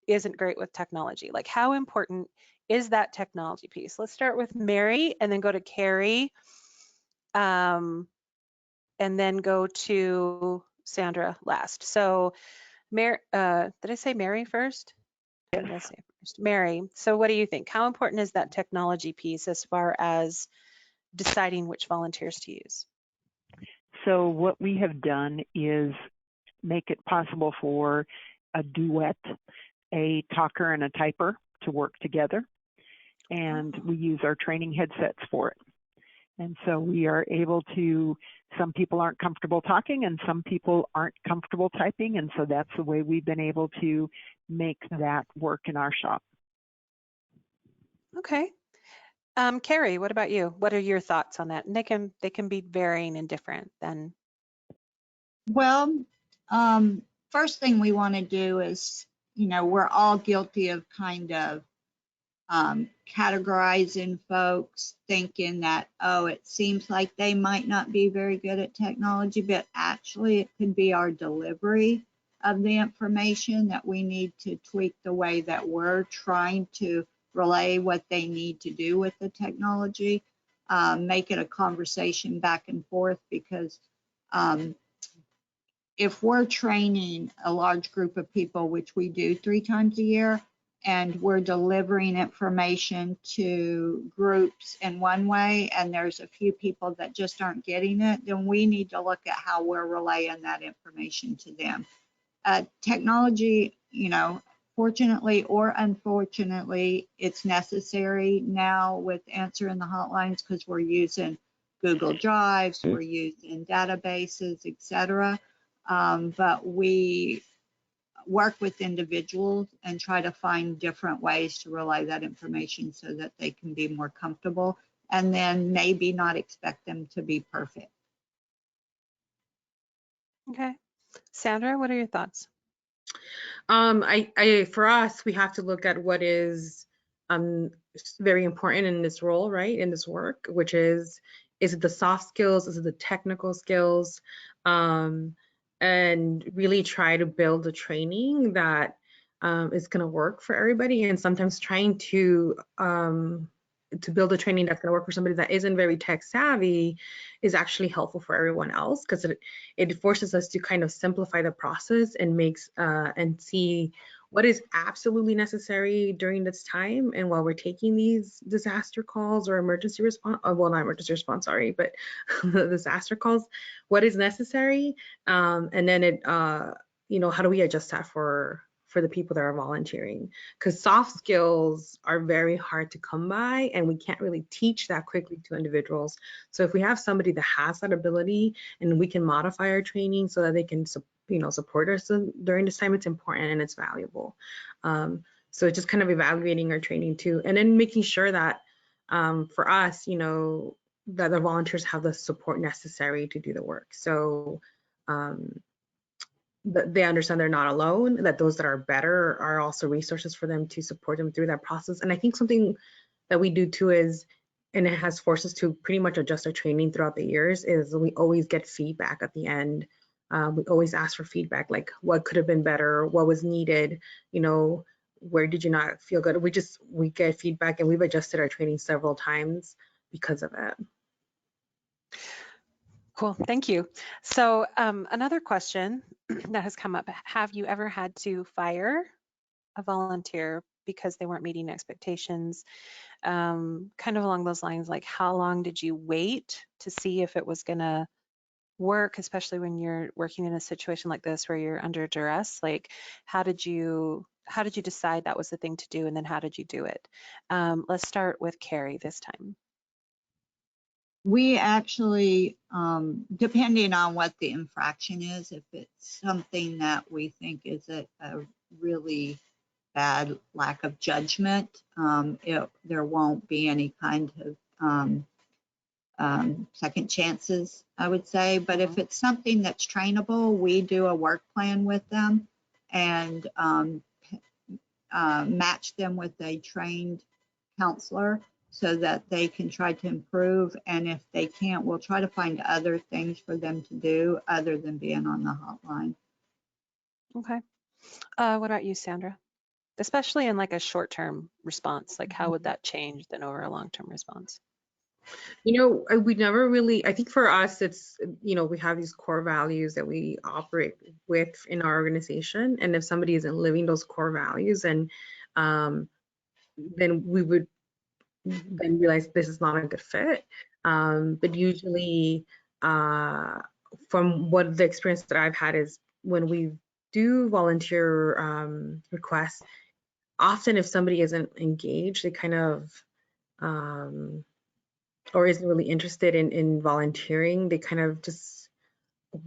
isn't great with technology? Like, how important is that technology piece? Let's start with Mary and then go to Carrie, and then go to Sandra last. So, Mary, did I say Mary first? Yes. Did I say first? Mary, so what do you think? How important is that technology piece as far as deciding which volunteers to use? So what we have done is make it possible for a duet, a talker and a typer, to work together. And we use our training headsets for it. And so we are able to, some people aren't comfortable talking and some people aren't comfortable typing. And so that's the way we've been able to make that work in our shop. Okay. Carrie, what about you? What are your thoughts on that? And they can be varying and different then. Well, first thing we want to do is, you know, we're all guilty of kind of categorizing folks, thinking that, oh, it seems like they might not be very good at technology, but actually it could be our delivery of the information that we need to tweak the way that we're trying to relay what they need to do with the technology, make it a conversation back and forth, because if we're training a large group of people, which we do 3 times a year, and we're delivering information to groups in one way, and there's a few people that just aren't getting it, then we need to look at how we're relaying that information to them. Technology, you know, fortunately or unfortunately, it's necessary now with answering the hotlines, because we're using Google Drives, we're using databases, etc. But we work with individuals and try to find different ways to relay that information so that they can be more comfortable, and then maybe not expect them to be perfect. Okay. Sandra, what are your thoughts? For us, we have to look at what is very important in this role, right? In this work, which is it the soft skills? Is it the technical skills? And really try to build a training that is going to work for everybody. And sometimes trying to build a training that's going to work for somebody that isn't very tech savvy is actually helpful for everyone else, because it forces us to kind of simplify the process and makes and see what is absolutely necessary during this time and while we're taking these disaster calls or emergency response, well, not emergency response, sorry, but disaster calls, what is necessary, and then it you know, how do we adjust that for the people that are volunteering? Because soft skills are very hard to come by and we can't really teach that quickly to individuals. So if we have somebody that has that ability and we can modify our training so that they can support us during this time, it's important and it's valuable. So it's just kind of evaluating our training too, and then making sure that for us, that the volunteers have the support necessary to do the work. So that they understand they're not alone, that those that are better are also resources for them to support them through that process. And I think something that we do too is, and it has forced us to pretty much adjust our training throughout the years, is we always get feedback at the end. We always ask for feedback, like what could have been better, what was needed, where did you not feel good? We get feedback, and we've adjusted our training several times because of it. Cool, thank you. So another question that has come up, have you ever had to fire a volunteer because they weren't meeting expectations? Kind of along those lines, like how long did you wait to see if it was gonna work, especially when you're working in a situation like this where you're under duress? Like how did you decide that was the thing to do, and then how did you do it? Let's start with Carrie this time. We actually, depending on what the infraction is, if it's something that we think is a really bad lack of judgment, there won't be any kind of second chances, I would say. But if it's something that's trainable, we do a work plan with them and match them with a trained counselor so that they can try to improve. And if they can't, we'll try to find other things for them to do other than being on the hotline. Okay. What about you, Sandra? Especially in like a short-term response, like how would that change than over a long-term response? We never really, I think for us, it's, we have these core values that we operate with in our organization. And if somebody isn't living those core values, and then we would then realize this is not a good fit. But usually, from what the experience that I've had is when we do volunteer requests, often if somebody isn't engaged, they kind of or isn't really interested in volunteering, they kind of just, I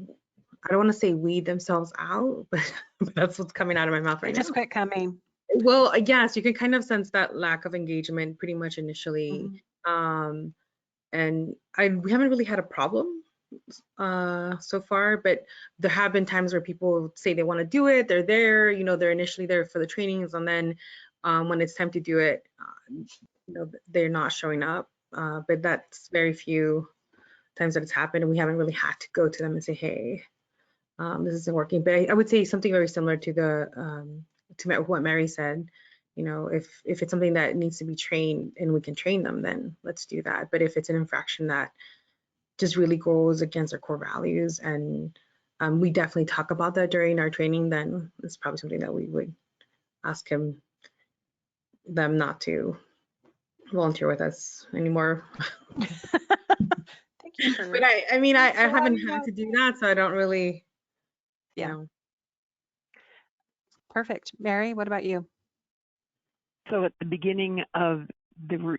don't want to say weed themselves out, but that's what's coming out of my mouth right They just now. quit coming. Well, yes, you can kind of sense that lack of engagement pretty much initially. And we haven't really had a problem so far, but there have been times where people say they want to do it, they're there, they're initially there for the trainings, and then when it's time to do it, they're not showing up. But that's very few times that it's happened, and we haven't really had to go to them and say, hey, this isn't working. But I would say something very similar to what Mary said. If it's something that needs to be trained and we can train them, then let's do that. But if it's an infraction that just really goes against our core values, and we definitely talk about that during our training, then it's probably something that we would ask them not to volunteer with us anymore. Thank you for. But I haven't had to do that, so I don't really. Yeah. Perfect. Mary, what about you? So at the beginning of the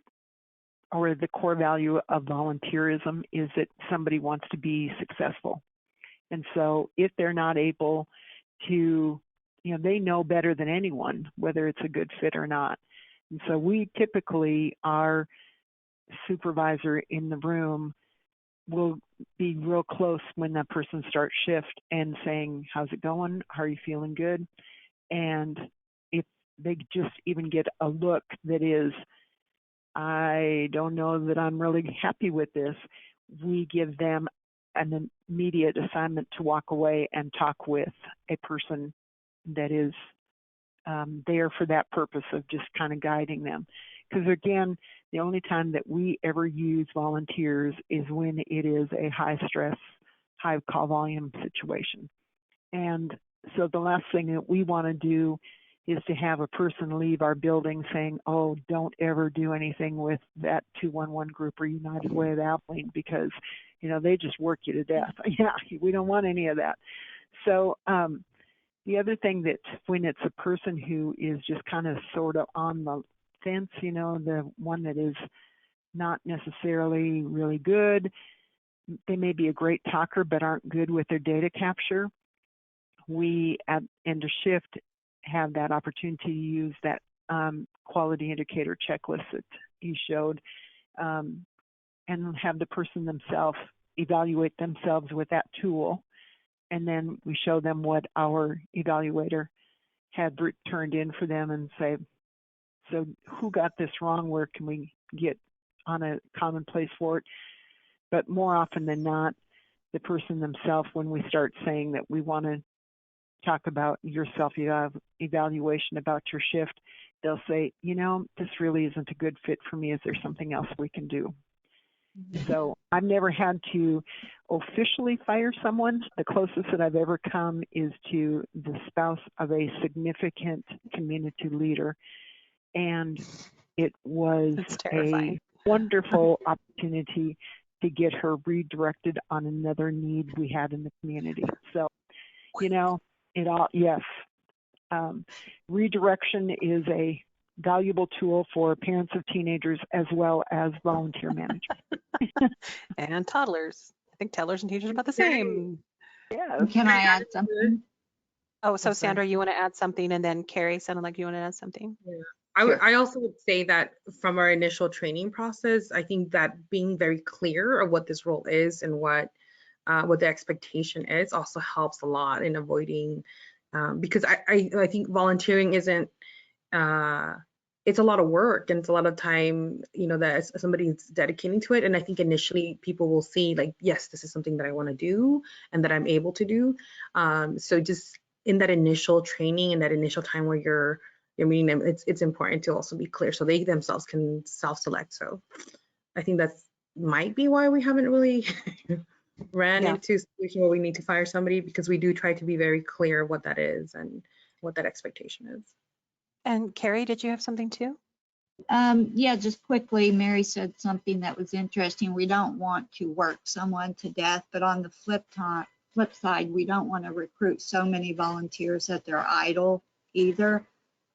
core value of volunteerism is that somebody wants to be successful. And so if they're not able to, they know better than anyone whether it's a good fit or not. And so we typically, our supervisor in the room will be real close when that person starts shift and saying, how's it going? How are you feeling? Good? And if they just even get a look that is, I don't know that I'm really happy with this, we give them an immediate assignment to walk away and talk with a person that is there for that purpose of just kind of guiding them. Because again, the only time that we ever use volunteers is when it is a high stress, high call volume situation. And so the last thing that we want to do is to have a person leave our building saying, oh, don't ever do anything with that 211 group or United Way of Abilene because, they just work you to death. Yeah, we don't want any of that. So the other thing that when it's a person who is just kind of sort of on the fence, the one that is not necessarily really good, they may be a great talker but aren't good with their data capture. we at end of shift have that opportunity to use that quality indicator checklist that you showed, and have the person themselves evaluate themselves with that tool. And then we show them what our evaluator had turned in for them and say, so who got this wrong? Where can we get on a common place for it? But more often than not, the person themselves, when we start saying that we want to talk about your self-evaluation about your shift, they'll say, you know, this really isn't a good fit for me. Is there something else we can do? So I've never had to officially fire someone. The closest that I've ever come is to the spouse of a significant community leader. And it was a wonderful opportunity to get her redirected on another need we had in the community. So, you know, yes, redirection is a valuable tool for parents of teenagers as well as volunteer managers. And toddlers. I think toddlers and teachers are about the same. Yeah. Can I add something? Oh, so I'm sorry. Sandra, you want to add something, and then Carrie sounded like you want to add something. Yeah. Sure. I also would say that from our initial training process, I think that being very clear of what this role is and what the expectation is also helps a lot in avoiding, because I think volunteering isn't, it's a lot of work and it's a lot of time, you know, that somebody's dedicating to it. And I think initially people will see like, yes, this is something that I want to do and that I'm able to do. So just in that initial training and that initial time where you're meeting them, it's important to also be clear so they themselves can self-select. So I think that's might be why we haven't really ran into a situation where we need to fire somebody, because we do try to be very clear what that is and what that expectation is. And Carrie, did you have something too? Yeah, just quickly, Mary said something that was interesting. We don't want to work someone to death, but on the flip side, we don't want to recruit so many volunteers that they're idle either,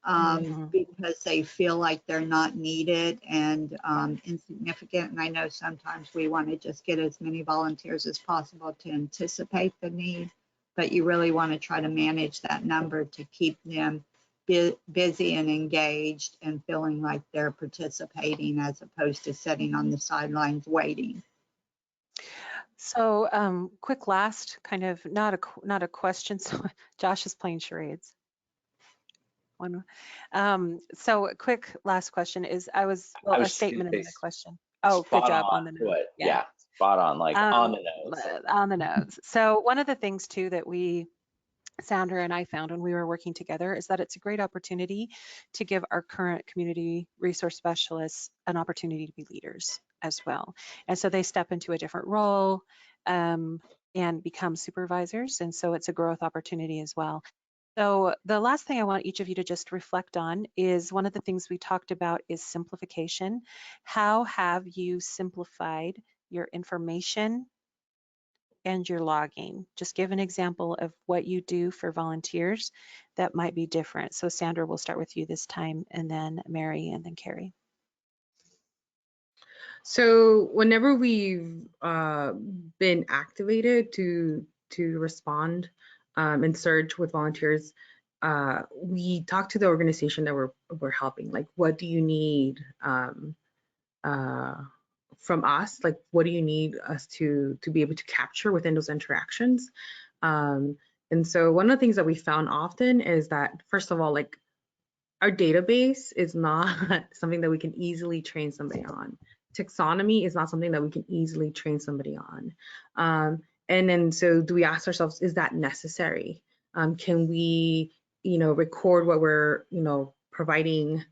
because they feel like they're not needed and insignificant. And I know sometimes we want to just get as many volunteers as possible to anticipate the need, but you really want to try to manage that number to keep them busy and engaged and feeling like they're participating as opposed to sitting on the sidelines waiting. So quick last kind of not a question. So Josh is playing charades. So quick last question is a statement and then a question. Oh, good job on the nose. Yeah, spot on, like on the nose. On the nose. So one of the things too that Sandra and I found when we were working together is that it's a great opportunity to give our current community resource specialists an opportunity to be leaders as well. And so they step into a different role and become supervisors. And so it's a growth opportunity as well. So the last thing I want each of you to just reflect on is one of the things we talked about is simplification. How have you simplified your information and your logging? Just give an example of what you do for volunteers that might be different. So Sandra, we'll start with you this time, and then Mary, and then Carrie. So whenever we've been activated to respond and surge with volunteers, we talk to the organization that we're helping. Like, what do you need from us? Like, what do you need us to be able to capture within those interactions? And so one of the things that we found often is that, first of all, like, our database is not something that we can easily train somebody on. Taxonomy is not something that we can easily train somebody on. And then so do we ask ourselves, is that necessary? Can we, record what we're, providing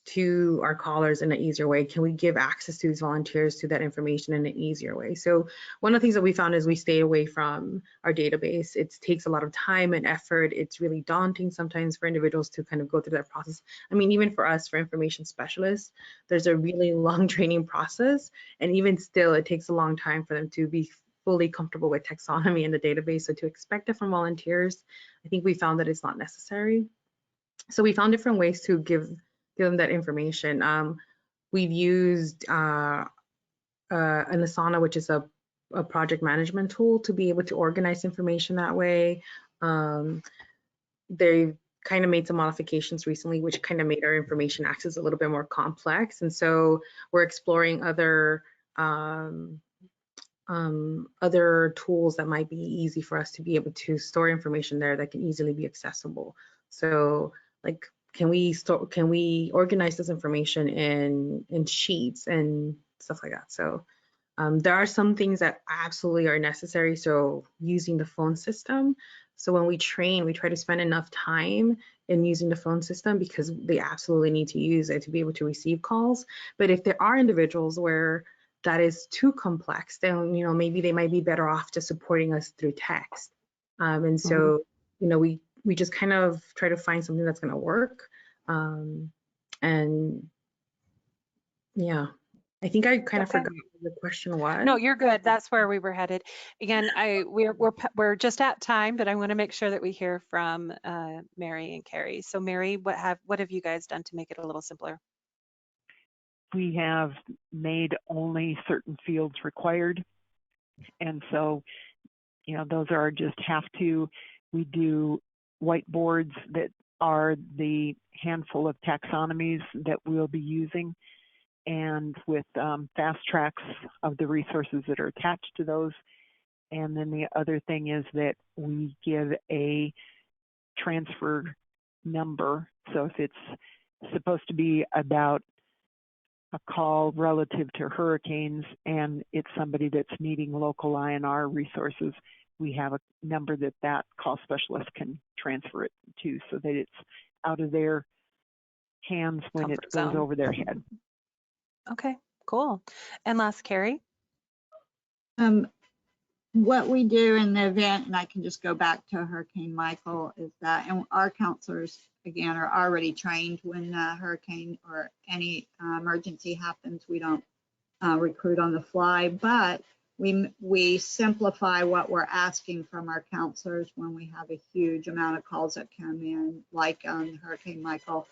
to our callers in an easier way? Can we give access to these volunteers to that information in an easier way? So one of the things that we found is we stay away from our database. It takes a lot of time and effort. It's really daunting sometimes for individuals to kind of go through that process. I mean, even for us, for information specialists, there's a really long training process. And even still, it takes a long time for them to be fully comfortable with taxonomy in the database. So to expect it from volunteers, I think we found that it's not necessary. So we found different ways to give them that information. We've used an Asana, which is a project management tool, to be able to organize information that way. They've kind of made some modifications recently, which kind of made our information access a little bit more complex. And so we're exploring other tools that might be easy for us to be able to store information there that can easily be accessible. So like, can we organize this information in sheets and stuff like that? So there are some things that absolutely are necessary. So using the phone system. So when we train, we try to spend enough time in using the phone system because they absolutely need to use it to be able to receive calls. But if there are individuals where that is too complex, then maybe they might be better off just supporting us through text. And so we just kind of try to find something that's going to work. And yeah. I think I kind of forgot what the question was. No, you're good. That's where we were headed. Again, we're just at time, but I want to make sure that we hear from Mary and Carrie. So Mary, what have you guys done to make it a little simpler? We have made only certain fields required. And so, those are just have to. We do whiteboards that are the handful of taxonomies that we'll be using, and with fast tracks of the resources that are attached to those. And then the other thing is that we give a transfer number. So if it's supposed to be about a call relative to hurricanes and it's somebody that's needing local INR resources, we have a number that call specialist can transfer it to so that it's out of their hands when it goes over their head. Okay, cool. And last, Carrie? What we do in the event, and I can just go back to Hurricane Michael, is that, and our counselors, again, are already trained when a hurricane or any emergency happens. We don't recruit on the fly, but we simplify what we're asking from our counselors when we have a huge amount of calls that come in, like Hurricane Michael,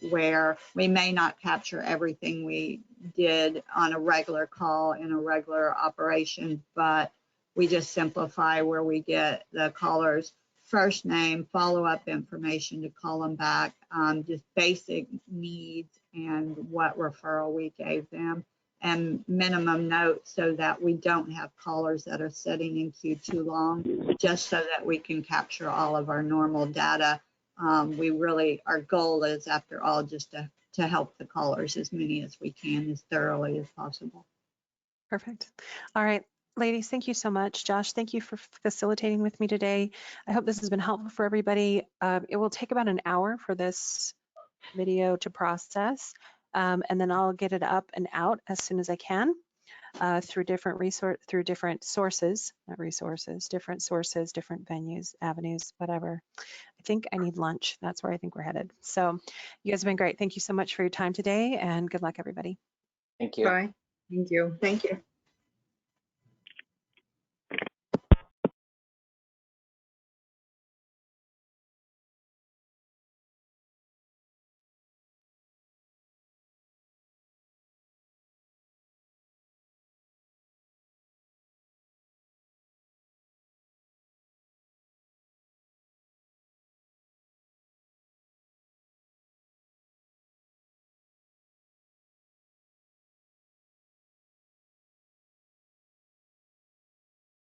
where we may not capture everything we did on a regular call in a regular operation, but we just simplify where we get the caller's first name, follow-up information to call them back, just basic needs and what referral we gave them, and minimum notes so that we don't have callers that are sitting in queue too long, just so that we can capture all of our normal data. Our goal is, after all, just to help the callers as many as we can, as thoroughly as possible. Perfect. All right, ladies, thank you so much. Josh, thank you for facilitating with me today. I hope this has been helpful for everybody. It will take about an hour for this video to process, and then I'll get it up and out as soon as I can through different different sources, different venues, avenues, whatever. I think I need lunch. That's where I think we're headed. So you guys have been great. Thank you so much for your time today, and good luck, everybody. Thank you. Bye. Thank you. Thank you.